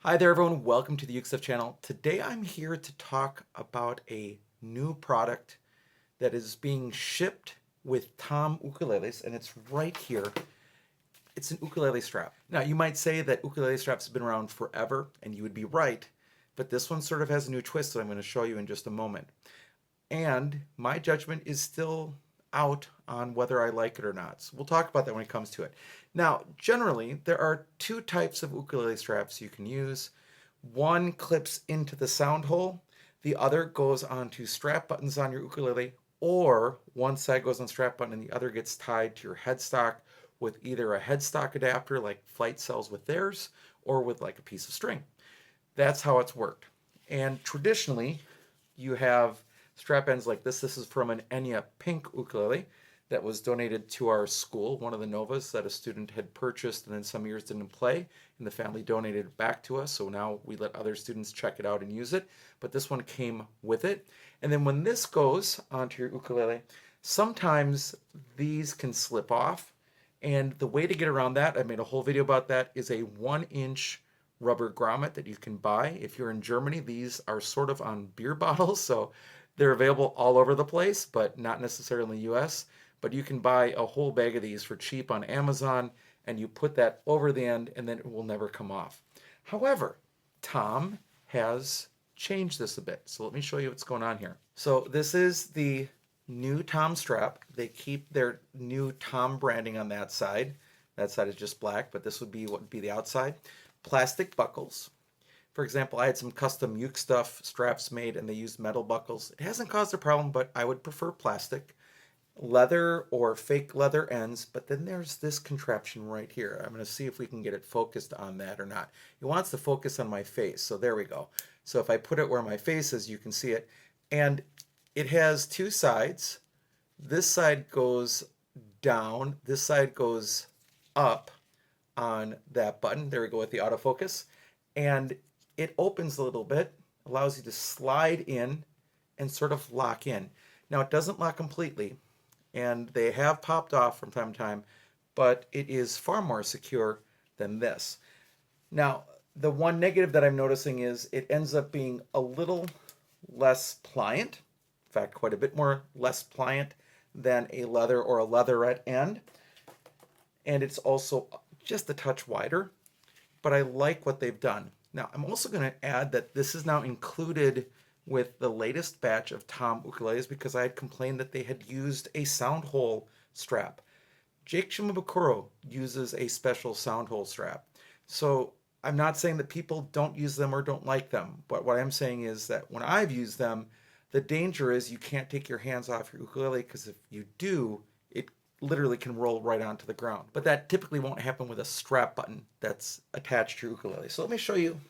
Hi there, everyone. Welcome to the Ukulele channel. Today I'm here to talk about a new product that is being shipped with Tom ukuleles, and it's right here. It's an ukulele strap. Now, you might say that ukulele straps have been around forever, and you would be right, but this one sort of has a new twist that I'm going to show you in just a moment. And my judgment is still out on whether I like it or not. So we'll talk about that when it comes to it. Now, generally, there are two types of ukulele straps you can use. One clips into the sound hole, the other goes onto strap buttons on your ukulele, or one side goes on strap button and the other gets tied to your headstock with either a headstock adapter like Flight sells with theirs, or with like a piece of string. That's how it's worked. And traditionally, you have strap ends like this. This is from an Enya pink ukulele that was donated to our school, one of the Novas that a student had purchased and then some years didn't play, and the family donated it back to us. So now we let other students check it out and use it. But this one came with it. And then when this goes onto your ukulele, sometimes these can slip off. And the way to get around that, I made a whole video about that, is a 1-inch rubber grommet that you can buy. If you're in Germany, these are sort of on beer bottles, so they're available all over the place, but not necessarily in the US. But you can buy a whole bag of these for cheap on Amazon, and you put that over the end, and then it will never come off. However, Tom has changed this a bit. So let me show you what's going on here. So this is the new Tom strap. They keep their new Tom branding on that side. That side is just black, but this would be what would be the outside. Plastic buckles. For example, I had some custom uke stuff straps made and they used metal buckles. It hasn't caused a problem, but I would prefer plastic. Leather or fake leather ends, but then there's this contraption right here. I'm going to see if we can get it focused on that or not. It wants to focus on my face, so there we go. So if I put it where my face is, you can see it. And it has two sides. This side goes down, this side goes up on that button. There we go with the autofocus. And it opens a little bit, allows you to slide in and sort of lock in. Now it doesn't lock completely, and they have popped off from time to time, but it is far more secure than this. Now, the one negative that I'm noticing is it ends up being a little less pliant. In fact, quite a bit more less pliant than a leather or a leatherette end. And it's also just a touch wider, but I like what they've done. Now, I'm also going to add that this is now included with the latest batch of Tom ukuleles because I had complained that they had used a sound hole strap. Jake Shimabukuro uses a special sound hole strap. So I'm not saying that people don't use them or don't like them, but what I'm saying is that when I've used them, the danger is you can't take your hands off your ukulele because if you do, it literally can roll right onto the ground. But that typically won't happen with a strap button that's attached to your ukulele. So let me show you.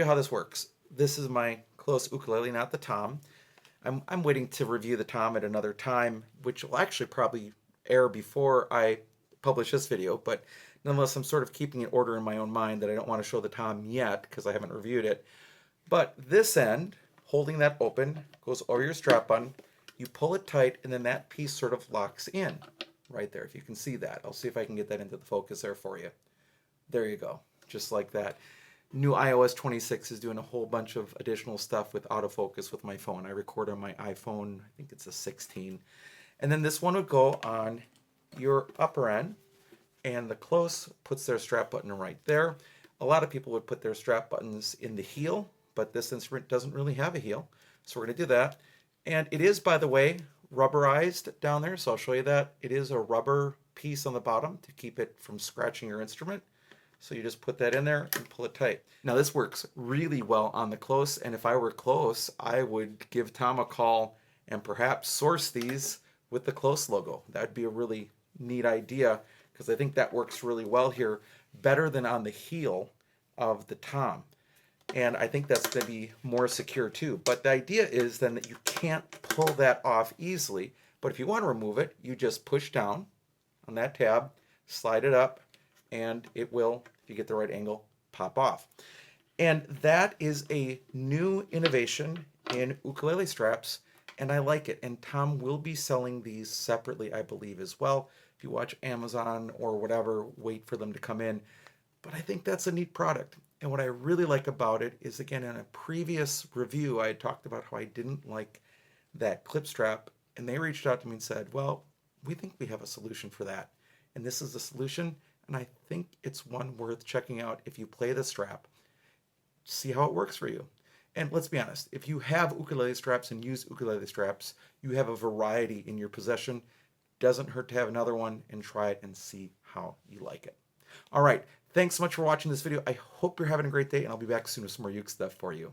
How this works. This is my close ukulele, not the Tom. I'm waiting to review the Tom at another time, which will actually probably air before I publish this video, but nonetheless, I'm sort of keeping an order in my own mind that I don't want to show the Tom yet because I haven't reviewed it. But this end, holding that open, goes over your strap button. You pull it tight, and then that piece sort of locks in right there, if you can see that. I'll see if I can get that into the focus there for you. There you go, just like that. New iOS 26 is doing a whole bunch of additional stuff with autofocus with my phone. I record on my iPhone, I think it's a 16. And then this one would go on your upper end, and the close puts their strap button right there. A lot of people would put their strap buttons in the heel, but this instrument doesn't really have a heel. So we're going to do that. And it is, by the way, rubberized down there, so I'll show you that. It is a rubber piece on the bottom to keep it from scratching your instrument. So you just put that in there and pull it tight. Now this works really well on the close, and if I were close, I would give Tom a call and perhaps source these with the close logo. That'd be a really neat idea because I think that works really well here, better than on the heel of the Tom. And I think that's going to be more secure too. But the idea is then that you can't pull that off easily. But if you want to remove it, you just push down on that tab, slide it up, and it will, if you get the right angle, pop off. And that is a new innovation in ukulele straps, and I like it. And Tom will be selling these separately, I believe, as well. If you watch Amazon or whatever, wait for them to come in. But I think that's a neat product. And what I really like about it is, again, in a previous review, I had talked about how I didn't like that clip strap, and they reached out to me and said, well, we think we have a solution for that. And this is the solution, and I think it's one worth checking out if you play the strap, see how it works for you. And let's be honest, if you have ukulele straps and use ukulele straps, you have a variety in your possession. Doesn't hurt to have another one and try it and see how you like it. All right, thanks so much for watching this video. I hope you're having a great day, and I'll be back soon with some more uke stuff for you.